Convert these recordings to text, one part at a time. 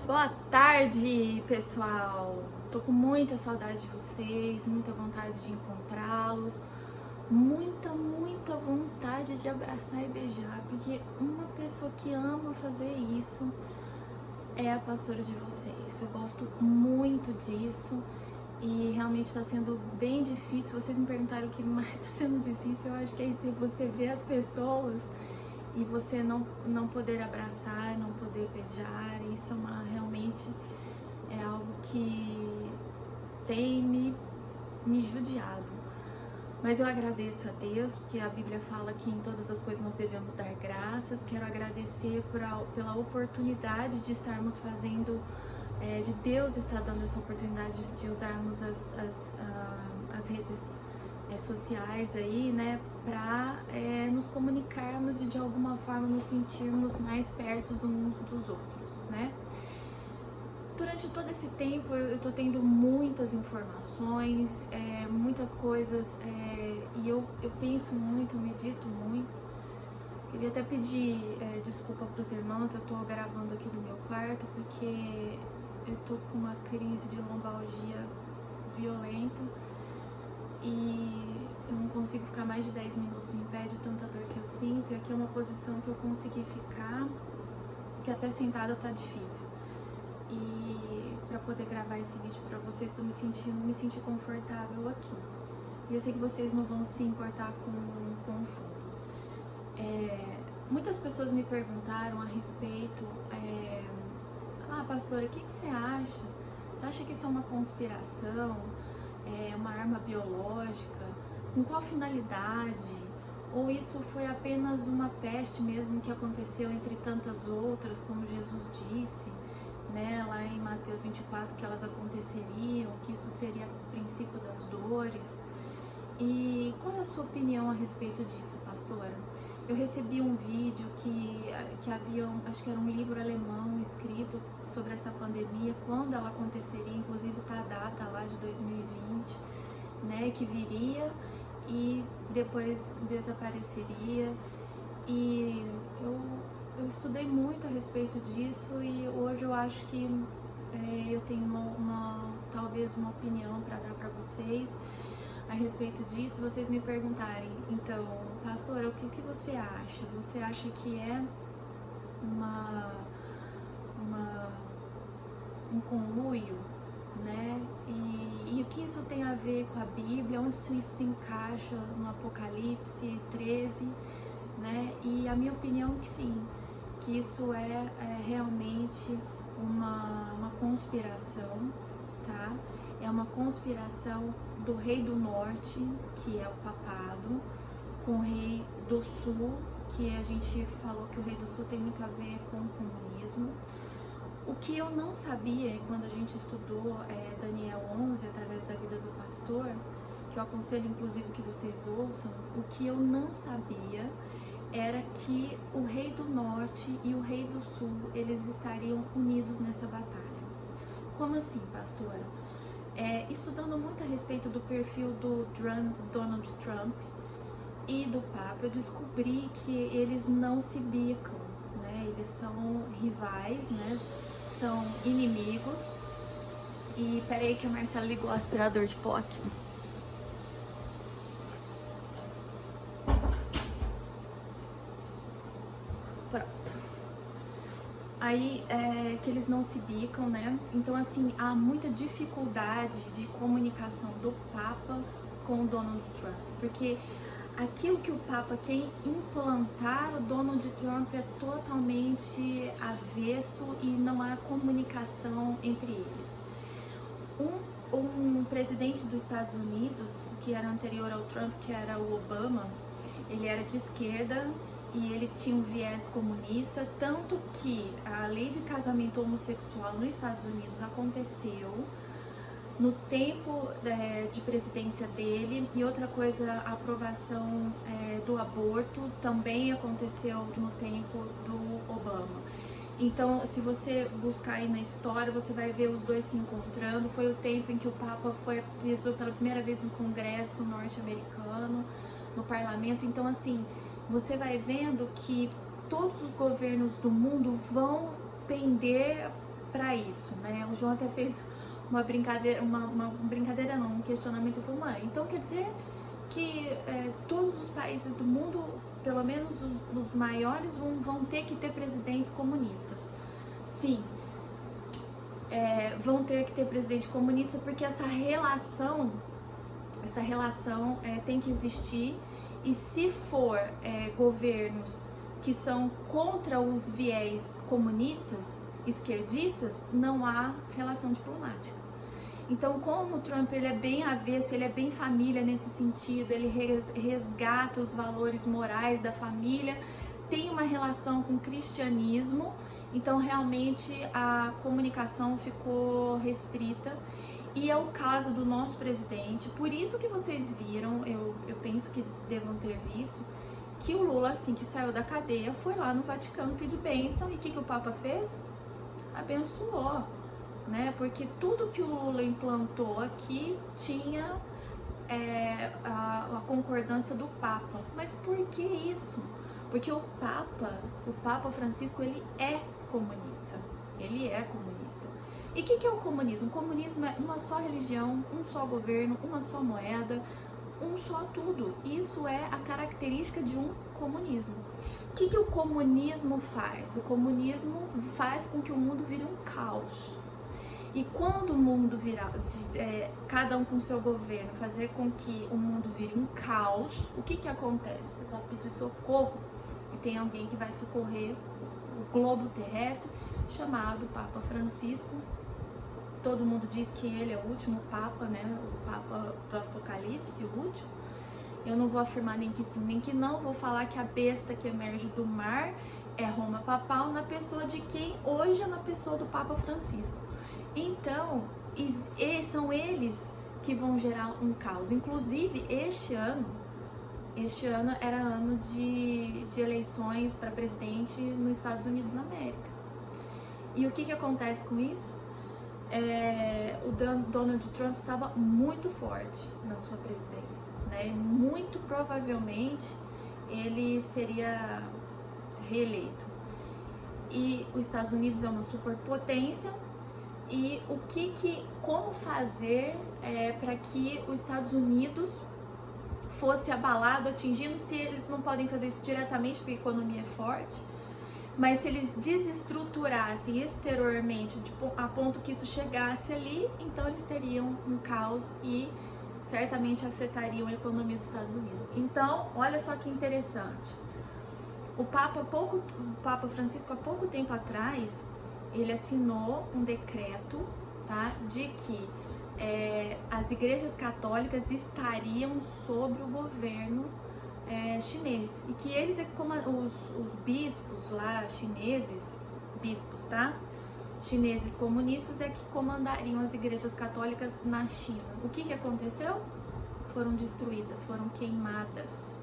Boa tarde, pessoal! Tô com muita saudade de vocês, muita vontade de encontrá-los, muita vontade de abraçar e beijar, porque uma pessoa que ama fazer isso é a pastora de vocês. Eu gosto muito disso e realmente está sendo bem difícil. Vocês me perguntaram o que mais está sendo difícil. Eu acho que é isso, você ver as pessoas e você não poder abraçar, não poder beijar. Isso realmente é algo que tem me judiado. Mas eu agradeço a Deus, porque a Bíblia fala que em todas as coisas nós devemos dar graças. Quero agradecer pela oportunidade de estarmos fazendo, de Deus estar dando essa oportunidade de usarmos as redes sociais aí, né, para nos comunicarmos e de alguma forma nos sentirmos mais perto uns dos outros, né? Durante todo esse tempo eu tô tendo muitas informações, muitas coisas, e eu penso muito, medito muito. Queria até pedir desculpa para os irmãos, eu tô gravando aqui no meu quarto porque eu tô com uma crise de lombalgia violenta e eu não consigo ficar mais de 10 minutos em pé de tanta dor que eu sinto, e aqui é uma posição que eu consegui ficar, que até sentada tá difícil. E para poder gravar esse vídeo para vocês, tô me sentindo confortável aqui. E eu sei que vocês não vão se importar com o fundo. Muitas pessoas me perguntaram a respeito, pastora, o que você acha? Você acha que isso é uma conspiração? Uma arma biológica? Com qual finalidade? Ou isso foi apenas uma peste mesmo que aconteceu entre tantas outras, como Jesus disse, né, lá em Mateus 24, que elas aconteceriam, que isso seria o princípio das dores? E qual é a sua opinião a respeito disso, pastora? Eu recebi um vídeo que havia, acho que era um livro alemão escrito sobre essa pandemia, quando ela aconteceria, inclusive tá a data lá de 2020, né, que viria e depois desapareceria. E eu estudei muito a respeito disso e hoje eu acho que eu tenho talvez uma opinião para dar para vocês a respeito disso. Vocês me perguntarem, então, pastora, o que você acha? Você acha que é um conluio, né? E o que isso tem a ver com a Bíblia? Onde isso se encaixa no Apocalipse 13, né? E a minha opinião é que sim, que isso é realmente uma conspiração, tá? É uma conspiração do rei do norte, que é o papado, com o rei do sul, que a gente falou que o rei do sul tem muito a ver com o comunismo. O que eu não sabia, quando a gente estudou Daniel 11, através da vida do pastor, que eu aconselho inclusive que vocês ouçam, o que eu não sabia era que o rei do norte e o rei do sul, eles estariam unidos nessa batalha. Como assim, pastora? Estudando muito a respeito do perfil do Donald Trump e do Papa, eu descobri que eles não se bicam, né? Eles são rivais, né? São inimigos. E peraí que a Marcela ligou o aspirador de pó aqui. Pronto. Aí, que eles não se bicam, né? Então, assim, há muita dificuldade de comunicação do Papa com o Donald Trump, porque aquilo que o Papa quer implantar, o Donald Trump é totalmente avesso e não há comunicação entre eles. Um presidente dos Estados Unidos, que era anterior ao Trump, que era o Obama, ele era de esquerda e ele tinha um viés comunista, tanto que a lei de casamento homossexual nos Estados Unidos aconteceu no tempo de presidência dele. E outra coisa, a aprovação do aborto também aconteceu no tempo do Obama. Então, se você buscar aí na história, você vai ver os dois se encontrando. Foi o tempo em que o Papa pisou pela primeira vez no Congresso norte-americano, no parlamento. Então, assim, você vai vendo que todos os governos do mundo vão pender para isso, né? O João até fez uma brincadeira, uma brincadeira não, um questionamento com mãe. Então quer dizer que todos os países do mundo, pelo menos os maiores, vão ter que ter presidentes comunistas. Sim, vão ter que ter presidente comunista, porque essa relação tem que existir. E se for governos que são contra os viés comunistas, esquerdistas, não há relação diplomática. Então, como o Trump ele é bem avesso, ele é bem família nesse sentido, ele resgata os valores morais da família, tem uma relação com o cristianismo, então realmente a comunicação ficou restrita. E é o caso do nosso presidente, por isso que vocês viram, eu penso que devam ter visto, que o Lula, assim que saiu da cadeia, foi lá no Vaticano pedir bênção. E o que o Papa fez? Abençoou, né? Porque tudo que o Lula implantou aqui tinha a concordância do Papa. Mas por que isso? Porque o Papa Francisco, ele é comunista. Ele é comunista. E o que é o comunismo? O comunismo é uma só religião, um só governo, uma só moeda, um só tudo. Isso é a característica de um comunismo. O que o comunismo faz? O comunismo faz com que o mundo vire um caos. E quando o mundo virar, cada um com seu governo, fazer com que o mundo vire um caos, o que acontece? Você vai pedir socorro e tem alguém que vai socorrer o globo terrestre, chamado Papa Francisco. Todo mundo diz que ele é o último Papa, né? O Papa do Apocalipse, o último. Eu não vou afirmar nem que sim, nem que não. Vou falar que a besta que emerge do mar é Roma Papal, na pessoa de quem? Hoje é na pessoa do Papa Francisco. Então, são eles que vão gerar um caos. Inclusive, este ano era ano de eleições para presidente nos Estados Unidos da América. E o que acontece com isso? O Donald Trump estava muito forte na sua presidência, né? Muito provavelmente ele seria reeleito. E os Estados Unidos é uma superpotência. E como fazer para que os Estados Unidos fosse abalado, atingindo, se eles não podem fazer isso diretamente porque a economia é forte, mas se eles desestruturassem exteriormente a ponto que isso chegasse ali, então eles teriam um caos e certamente afetariam a economia dos Estados Unidos. Então, olha só que interessante. O Papa Francisco, há pouco tempo atrás, ele assinou um decreto, tá, de que as igrejas católicas estariam sob o governo chinês, e que eles, como os bispos lá chineses, tá, chineses comunistas, que comandariam as igrejas católicas na China. O que aconteceu? Foram destruídas, foram queimadas.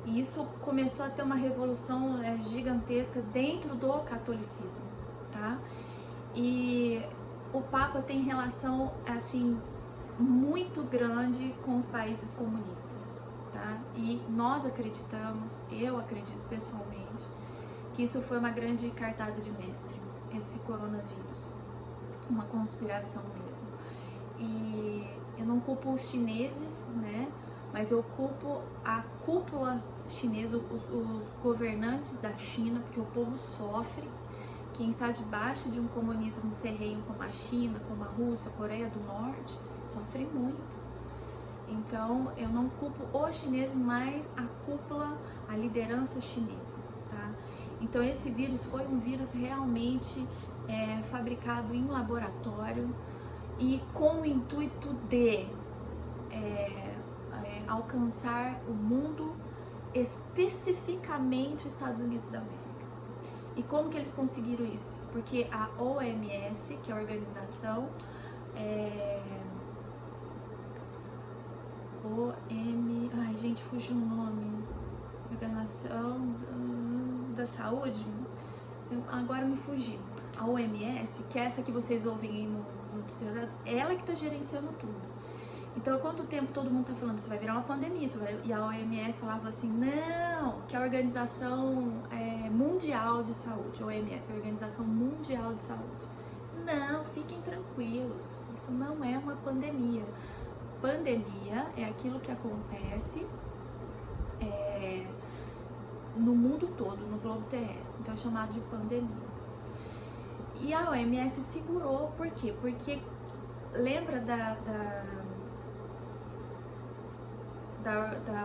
E isso começou a ter uma revolução gigantesca dentro do catolicismo, tá? E o Papa tem relação, assim, muito grande com os países comunistas, tá? E nós acreditamos, eu acredito pessoalmente, que isso foi uma grande cartada de mestre, esse coronavírus, uma conspiração mesmo. E eu não culpo os chineses, né? Mas eu culpo a cúpula chinesa, os governantes da China, porque o povo sofre. Quem está debaixo de um comunismo ferrenho como a China, como a Rússia, a Coreia do Norte, sofre muito. Então, eu não culpo os chineses, mas a cúpula, a liderança chinesa, tá? Então, esse vírus foi um vírus realmente fabricado em laboratório e com o intuito de alcançar o mundo, especificamente os Estados Unidos da América. E como que eles conseguiram isso? Porque a OMS, que é a organização ai gente, fugiu o nome, Organização da Saúde, agora me fugiu. A OMS, que é essa que vocês ouvem aí no noticiário, ela que está gerenciando tudo. Então, há quanto tempo todo mundo está falando, isso vai virar uma pandemia, e a OMS falava assim, não, que a Organização Mundial de Saúde, OMS, a Organização Mundial de Saúde, Não, fiquem tranquilos, isso não é uma pandemia. Pandemia é aquilo que acontece no mundo todo, no globo terrestre, então é chamado de pandemia. E a OMS segurou, por quê? Porque lembra da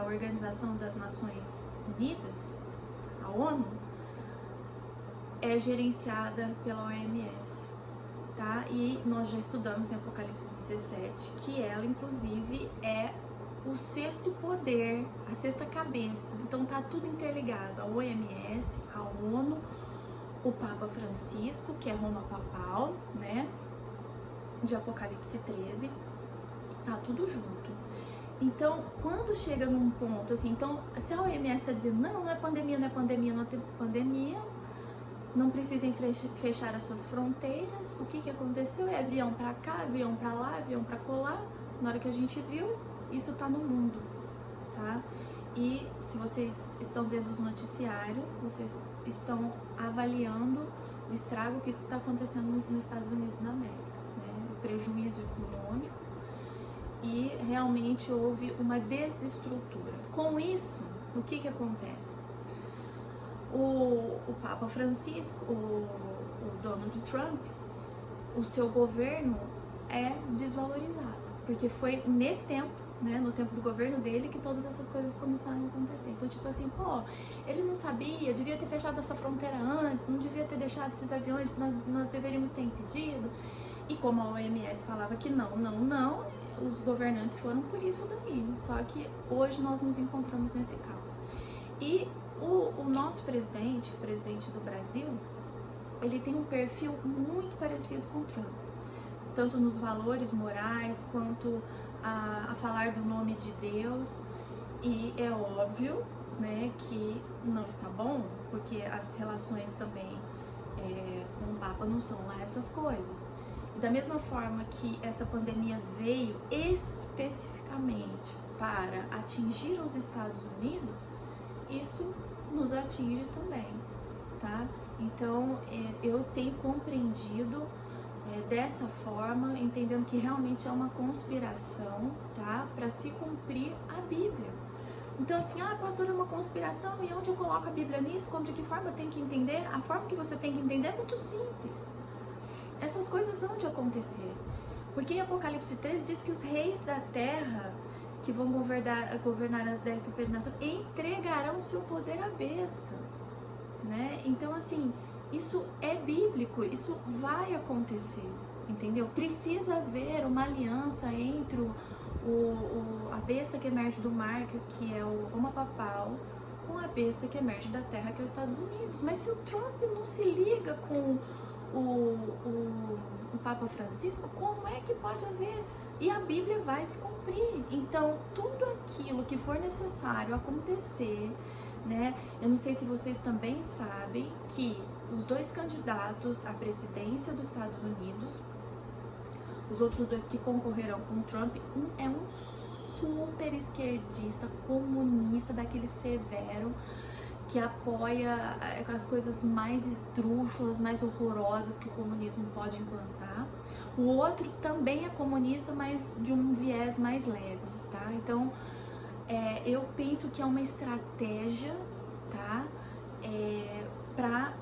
Organização das Nações Unidas, a ONU, é gerenciada pela OMS, tá? E nós já estudamos em Apocalipse 17 que ela, inclusive, é o sexto poder, a sexta cabeça. Então tá tudo interligado, a OMS, a ONU, o Papa Francisco, que é Roma Papal, né? De Apocalipse 13, tá tudo junto. Então, quando chega num ponto assim, então, se a OMS tá dizendo, não é pandemia, não é pandemia, não tem pandemia, não precisem fechar as suas fronteiras, o que aconteceu? É avião pra cá, avião pra lá, avião pra colar. Na hora que a gente viu, isso tá no mundo, tá? E se vocês estão vendo os noticiários, vocês estão avaliando o estrago que isso está acontecendo nos Estados Unidos da América, né? O prejuízo econômico, e realmente houve uma desestrutura. Com isso, o que acontece? O Papa Francisco, o Donald Trump, o seu governo é desvalorizado, porque foi nesse tempo, né, no tempo do governo dele, que todas essas coisas começaram a acontecer. Então, tipo assim, pô, ele não sabia, devia ter fechado essa fronteira antes, não devia ter deixado esses aviões, nós deveríamos ter impedido. E como a OMS falava que não, os governantes foram por isso daí. Só que hoje nós nos encontramos nesse caos. E o nosso presidente, o presidente do Brasil, ele tem um perfil muito parecido com o Trump, tanto nos valores morais quanto a falar do nome de Deus. E é óbvio, né, que não está bom, porque as relações também com o Papa não são lá essas coisas. E da mesma forma que essa pandemia veio especificamente para atingir os Estados Unidos, isso nos atinge também, tá? Então, eu tenho compreendido dessa forma, entendendo que realmente é uma conspiração, tá? Para se cumprir a Bíblia. Então, assim, pastor, é uma conspiração, e onde eu coloco a Bíblia nisso? Como, de que forma eu tenho que entender? A forma que você tem que entender é muito simples. Essas coisas vão de acontecer. Porque em Apocalipse 13 diz que os reis da terra, que vão governar as 10 supernações, entregarão o seu poder à besta, né? Então, assim, isso é bíblico, isso vai acontecer, entendeu? Precisa haver uma aliança entre a besta que emerge do mar, que é o Roma Papal, com a besta que emerge da terra, que é os Estados Unidos. Mas se o Trump não se liga com o Papa Francisco, como é que pode haver? E a Bíblia vai se cumprir. Então, tudo aquilo que for necessário acontecer, né? Eu não sei se vocês também sabem que os dois candidatos à presidência dos Estados Unidos, os outros dois que concorrerão com o Trump, um é um super esquerdista, comunista, daquele severo, que apoia as coisas mais esdrúxulas, mais horrorosas que o comunismo pode implantar. O outro também é comunista, mas de um viés mais leve, tá? Então, eu penso que é uma estratégia, tá? Para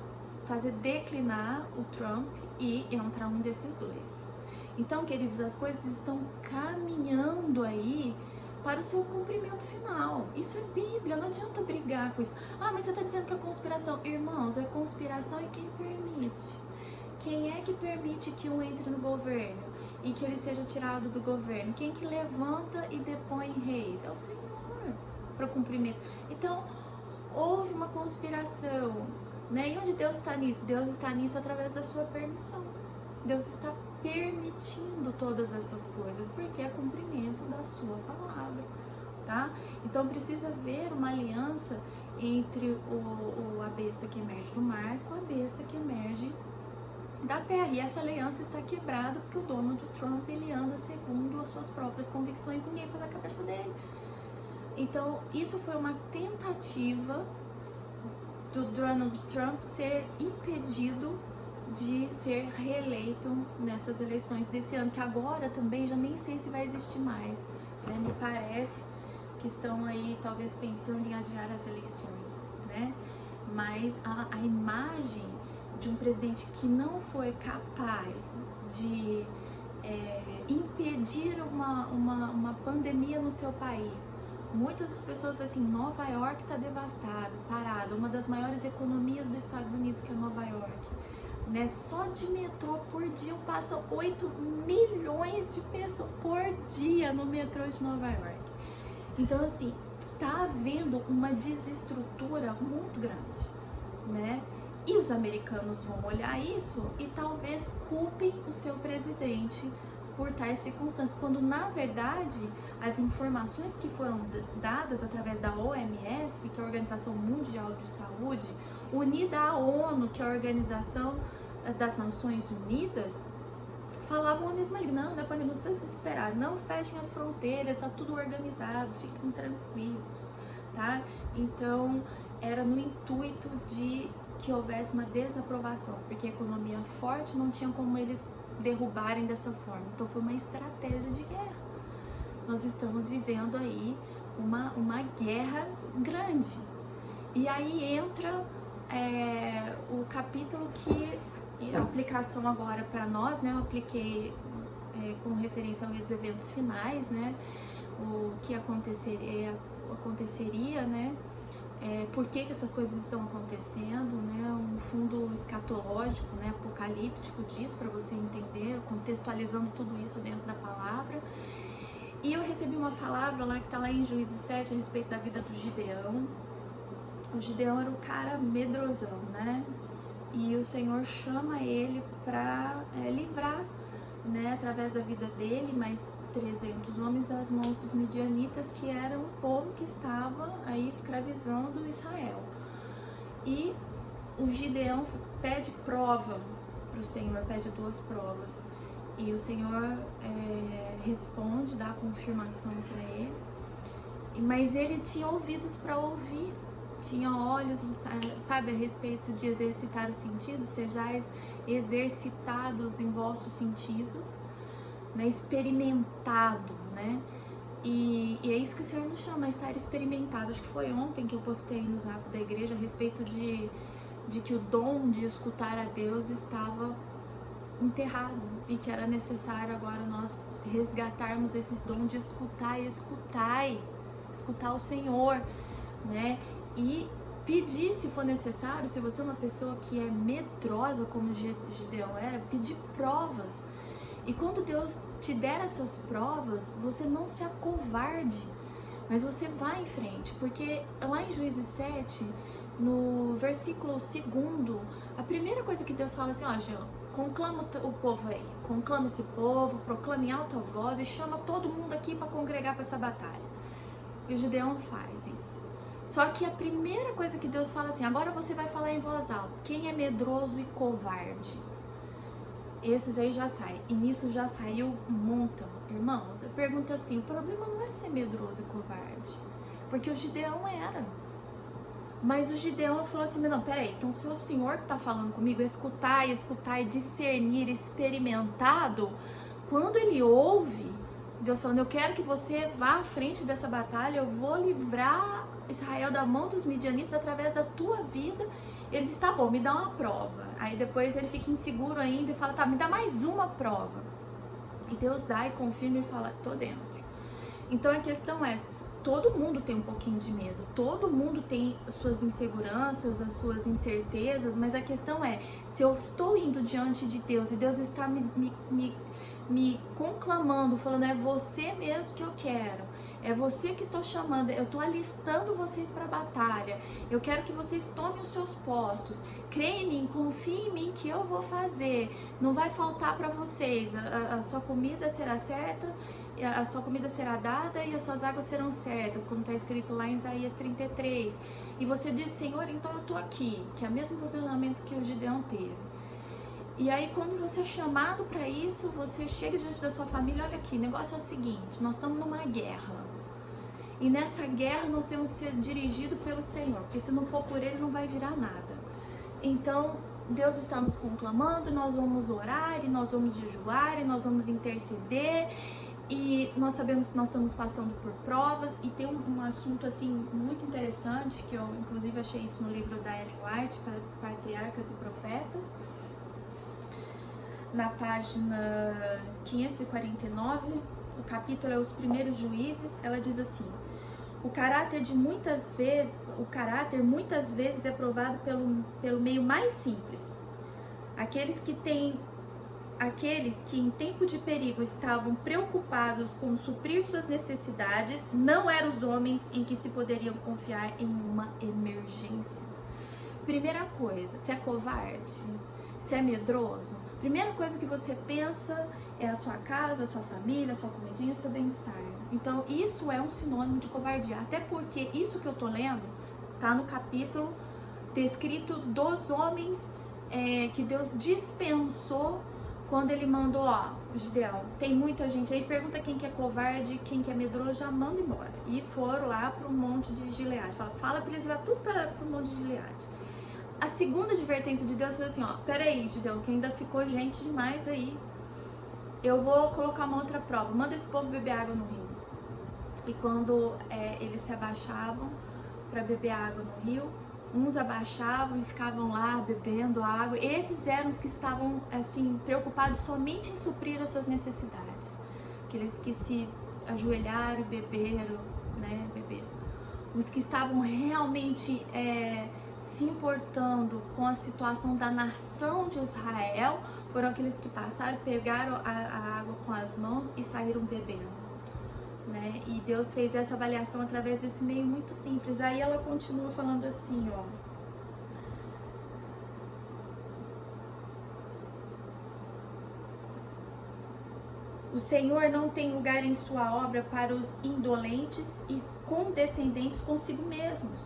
fazer declinar o Trump e entrar um desses dois. Então, queridos, as coisas estão caminhando aí para o seu cumprimento final. Isso é Bíblia, não adianta brigar com isso. Mas você está dizendo que é conspiração. Irmãos, é conspiração, e quem permite? Quem é que permite que um entre no governo e que ele seja tirado do governo? Quem que levanta e depõe reis? É o Senhor, para o cumprimento. Então, houve uma conspiração, né? E onde Deus está nisso? Deus está nisso através da sua permissão. Deus está permitindo todas essas coisas, porque é cumprimento da sua palavra, tá? Então precisa haver uma aliança entre a besta que emerge do mar com a besta que emerge da terra, e essa aliança está quebrada porque o Donald Trump, ele anda segundo as suas próprias convicções, ninguém faz a cabeça dele. Então isso foi uma tentativa do Donald Trump ser impedido de ser reeleito nessas eleições desse ano, que agora também já nem sei se vai existir mais, né? Me parece que estão aí talvez pensando em adiar as eleições, né? Mas a imagem de um presidente que não foi capaz de impedir uma pandemia no seu país. Muitas pessoas assim, Nova York está devastada, parada, uma das maiores economias dos Estados Unidos, que é Nova York, né? Só de metrô por dia passam 8 milhões de pessoas por dia no metrô de Nova York. Então assim, tá havendo uma desestrutura muito grande, né? E os americanos vão olhar isso e talvez culpem o seu presidente por tais circunstâncias, quando na verdade as informações que foram dadas através da OMS, que é a Organização Mundial de Saúde, unida à ONU, que é a Organização das Nações Unidas, falavam a mesma língua. Não, pandemia, não precisa se desesperar, não fechem as fronteiras, tá tudo organizado, fiquem tranquilos, tá? Então era no intuito de que houvesse uma desaprovação, porque a economia forte não tinha como eles derrubarem dessa forma. Então foi uma estratégia de guerra. Nós estamos vivendo aí uma guerra grande. E aí entra o capítulo que a aplicação agora para nós, né? Eu apliquei com referência aos eventos finais, né? O que aconteceria, né? Por que essas coisas estão acontecendo, né? Um fundo escatológico, né? Apocalíptico disso, para você entender, contextualizando tudo isso dentro da palavra. E eu recebi uma palavra lá que está lá em Juízes 7 a respeito da vida do Gideão. O Gideão era um cara medrosão, né? E o Senhor chama ele para livrar, né? Através da vida dele, mas 300 homens das mãos dos midianitas, que eram o povo que estava aí escravizando Israel. E o Gideão pede prova para o Senhor, pede 2 provas. E o Senhor responde, dá a confirmação para ele. Mas ele tinha ouvidos para ouvir, tinha olhos, sabe, a respeito de exercitar os sentidos, sejais exercitados em vossos sentidos, né, experimentado, né? E é isso que o Senhor nos chama, a estar experimentado. Acho que foi ontem que eu postei no Zap da igreja a respeito de que o dom de escutar a Deus estava enterrado e que era necessário agora nós resgatarmos esses dons de escutar o Senhor, né? E pedir, se for necessário, se você é uma pessoa que é medrosa como Gideão era, pedir provas. E quando Deus te der essas provas, você não se acovarde, mas você vai em frente, porque lá em Juízes 7, no versículo 2, a primeira coisa que Deus fala assim, ó, Jean, conclama o povo aí, conclama esse povo, proclama em alta voz e chama todo mundo aqui para congregar para essa batalha. E o Gideão faz isso. Só que a primeira coisa que Deus fala assim, agora você vai falar em voz alta, quem é medroso e covarde? Esses aí já saem, e nisso já saiu um montão. Irmãos, eu pergunto assim, o problema não é ser medroso e covarde, porque o Gideão era. Mas o Gideão falou assim, não, peraí, então se o Senhor que tá falando comigo, escutar e discernir, experimentado, quando ele ouve, Deus falando, eu quero que você vá à frente dessa batalha, eu vou livrar Israel da mão dos midianitas através da tua vida. Ele diz, tá bom, me dá uma prova. Aí depois ele fica inseguro ainda e fala, tá, me dá mais uma prova. E Deus dá e confirma e fala, tô dentro. Então a questão é, todo mundo tem um pouquinho de medo, todo mundo tem as suas inseguranças, as suas incertezas, mas a questão é, se eu estou indo diante de Deus e Deus está me conclamando, falando, é você mesmo que eu quero, é você que estou chamando, eu estou alistando vocês para a batalha, eu quero que vocês tomem os seus postos, creia em mim, confie em mim que eu vou fazer, não vai faltar para vocês, a sua comida será certa, a sua comida será dada e as suas águas serão certas, como está escrito lá em Isaías 33, e você diz, Senhor, então eu estou aqui, que é o mesmo posicionamento que o Gideão teve. E aí quando você é chamado para isso, você chega diante da sua família, olha aqui, o negócio é o seguinte, nós estamos numa guerra. E nessa guerra nós temos que ser dirigidos pelo Senhor, porque se não for por Ele não vai virar nada. Então, Deus está nos conclamando, nós vamos orar, e nós vamos jejuar, e nós vamos interceder, e nós sabemos que nós estamos passando por provas. E tem um assunto assim muito interessante, que eu inclusive achei isso no livro da Ellen White, Patriarcas e Profetas, na página 549, o capítulo é Os Primeiros Juízes. Ela diz assim: o caráter muitas vezes é provado pelo meio mais simples. Aqueles que em tempo de perigo estavam preocupados com suprir suas necessidades não eram os homens em que se poderiam confiar em uma emergência. Primeira coisa, se é covarde, se é medroso, primeira coisa que você pensa é a sua casa, a sua família, a sua comidinha, o seu bem-estar. Então isso é um sinônimo de covardia, até porque isso que eu tô lendo tá no capítulo descrito dos homens que Deus dispensou quando ele mandou, ó, Gideão, tem muita gente aí, pergunta quem que é covarde, quem que é medroso, já manda embora. E foram lá pro monte de Gileade, fala pra eles ir lá tudo pro monte de Gileade. A segunda advertência de Deus foi assim, ó, peraí, Gideão, que ainda ficou gente demais aí, eu vou colocar uma outra prova, manda esse povo beber água no rio. E quando eles se abaixavam para beber água no rio, uns abaixavam e ficavam lá bebendo água. Esses eram os que estavam assim preocupados somente em suprir as suas necessidades. Aqueles que se ajoelharam e beberam, né? Beberam. Os que estavam realmente se importando com a situação da nação de Israel foram aqueles que passaram, pegaram a água com as mãos e saíram bebendo. Né? E Deus fez essa avaliação através desse meio muito simples. Aí ela continua falando assim, ó. O Senhor não tem lugar em sua obra para os indolentes e condescendentes consigo mesmos.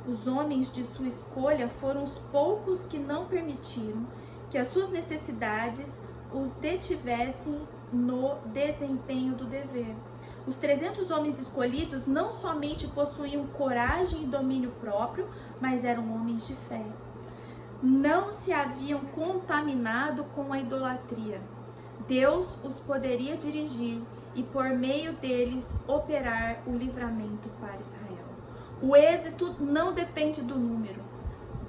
Os homens de sua escolha foram os poucos que não permitiram que as suas necessidades os detivessem no desempenho do dever. Os 300 homens escolhidos não somente possuíam coragem e domínio próprio, mas eram homens de fé. Não se haviam contaminado com a idolatria. Deus os poderia dirigir e por meio deles operar o livramento para Israel. O êxito não depende do número.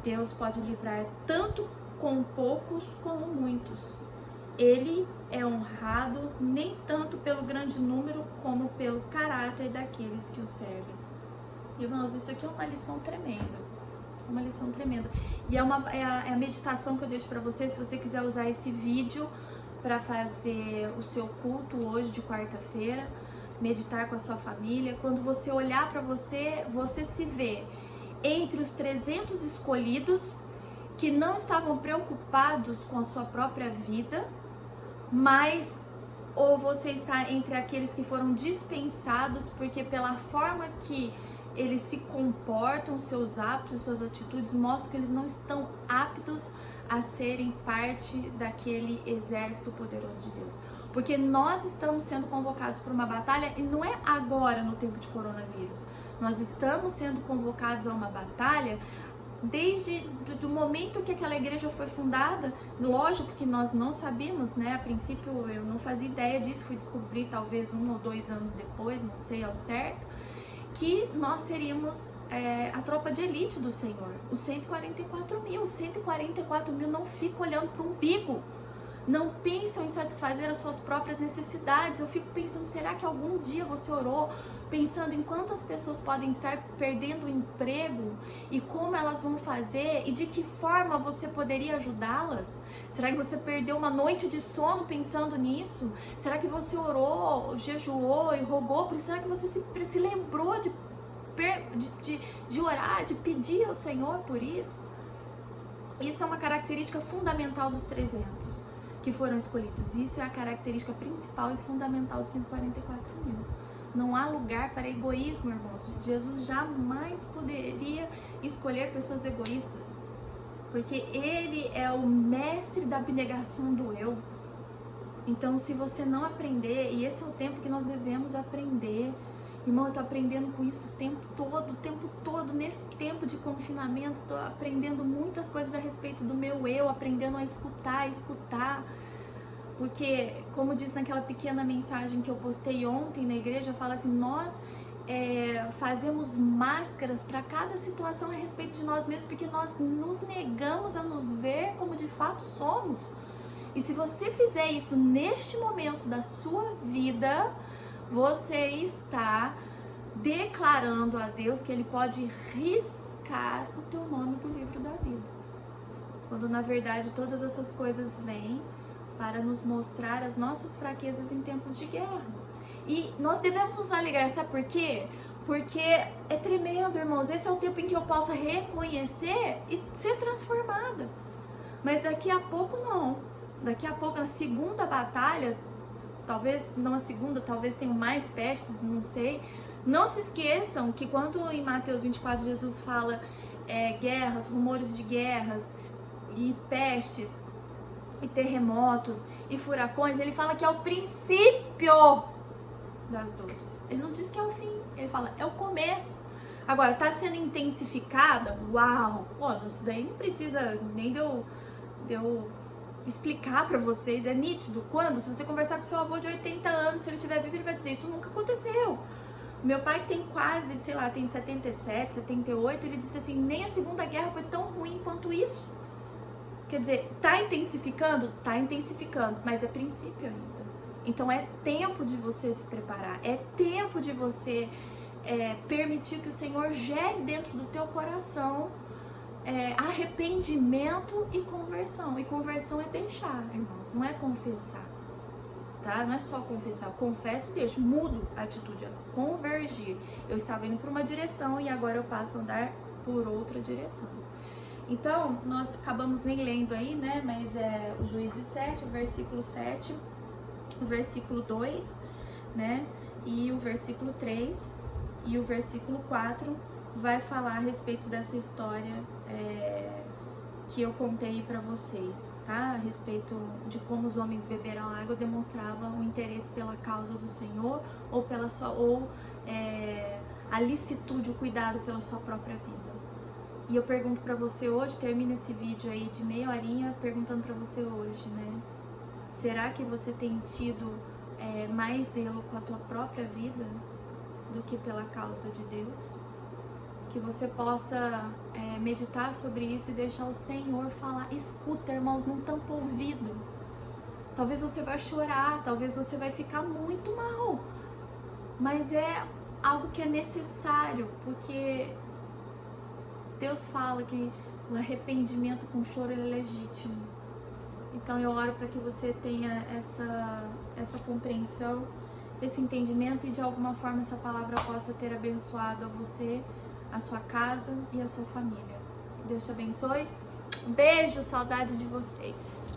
Deus pode livrar tanto com poucos como muitos. Ele é honrado nem tanto pelo grande número como pelo caráter daqueles que o servem. Irmãos, isso aqui é uma lição tremenda. Uma lição tremenda. E é a meditação que eu deixo para você, se você quiser usar esse vídeo para fazer o seu culto hoje de quarta-feira, meditar com a sua família. Quando você olhar para você, você se vê entre os 300 escolhidos que não estavam preocupados com a sua própria vida, mas ou você está entre aqueles que foram dispensados porque pela forma que eles se comportam, seus hábitos, suas atitudes mostram que eles não estão aptos a serem parte daquele exército poderoso de Deus. Porque nós estamos sendo convocados para uma batalha e não é agora no tempo de coronavírus. Nós estamos sendo convocados a uma batalha desde o momento que aquela igreja foi fundada. Lógico que nós não sabíamos, né? A princípio eu não fazia ideia disso, fui descobrir talvez 1 ou 2 anos depois, não sei ao certo, que nós seríamos a tropa de elite do Senhor. Os 144 mil. Os 144 mil não ficam olhando para o umbigo, não pensam em satisfazer as suas próprias necessidades. Eu fico pensando, será que algum dia você orou pensando em quantas pessoas podem estar perdendo o emprego e como elas vão fazer e de que forma você poderia ajudá-las? Será que você perdeu uma noite de sono pensando nisso? Será que você orou, jejuou e rogou por isso? Será que você se lembrou de orar, de pedir ao Senhor por isso? Isso é uma característica fundamental dos 300 que foram escolhidos. Isso é a característica principal e fundamental dos 144 mil. Não há lugar para egoísmo, irmãos. Jesus jamais poderia escolher pessoas egoístas, porque ele é o mestre da abnegação do eu. Então, se você não aprender, e esse é o tempo que nós devemos aprender, Irmão, eu tô aprendendo com isso o tempo todo, nesse tempo de confinamento, tô aprendendo muitas coisas a respeito do meu eu, aprendendo a escutar. Porque, como diz naquela pequena mensagem que eu postei ontem na igreja, fala assim, nós fazemos máscaras para cada situação a respeito de nós mesmos, porque nós nos negamos a nos ver como de fato somos. E se você fizer isso neste momento da sua vida, você está declarando a Deus que Ele pode riscar o teu nome do livro da vida. Quando na verdade todas essas coisas vêm para nos mostrar as nossas fraquezas em tempos de guerra. E nós devemos nos alegrar, sabe por quê? Porque é tremendo, irmãos. Esse é o tempo em que eu posso reconhecer e ser transformada. Mas daqui a pouco não. Daqui a pouco, na segunda batalha, talvez não a segunda, talvez tenham mais pestes, não sei. Não se esqueçam que quando em Mateus 24 Jesus fala guerras, rumores de guerras e pestes e terremotos e furacões, ele fala que é o princípio das dores. Ele não diz que é o fim, ele fala, é o começo. Agora, tá sendo intensificada? Uau! Pô, isso daí não precisa nem de eu explicar pra vocês, é nítido. Quando? Se você conversar com seu avô de 80 anos, se ele estiver vivo, ele vai dizer, isso nunca aconteceu. Meu pai tem quase, sei lá, tem 77, 78, ele disse assim, nem a Segunda Guerra foi tão ruim quanto isso. Quer dizer, tá intensificando? Tá intensificando, mas é princípio ainda. Então é tempo de você se preparar, é tempo de você permitir que o Senhor gere dentro do teu coração arrependimento e conversão. E conversão é deixar, irmãos, não é confessar, tá? Não é só confessar, eu confesso e deixo, mudo a atitude, é convergir. Eu estava indo para uma direção e agora eu passo a andar por outra direção. Então, nós acabamos nem lendo aí, né? Mas é o Juízes 7, o versículo 7, o versículo 2, né? E o versículo 3 e o versículo 4 vai falar a respeito dessa história que eu contei para vocês, tá? A respeito de como os homens beberam água demonstravam o interesse pela causa do Senhor ou pela sua a licitude, o cuidado pela sua própria vida. E eu pergunto pra você hoje, termina esse vídeo aí de meia horinha perguntando pra você hoje, né? Será que você tem tido mais zelo com a tua própria vida do que pela causa de Deus? Que você possa meditar sobre isso e deixar o Senhor falar. Escuta, irmãos, não tampa o ouvido. Talvez você vai chorar, talvez você vai ficar muito mal. Mas é algo que é necessário, porque Deus fala que o arrependimento com choro ele é legítimo. Então eu oro para que você tenha essa compreensão, esse entendimento e de alguma forma essa palavra possa ter abençoado a você, a sua casa e a sua família. Deus te abençoe. Um beijo, saudade de vocês.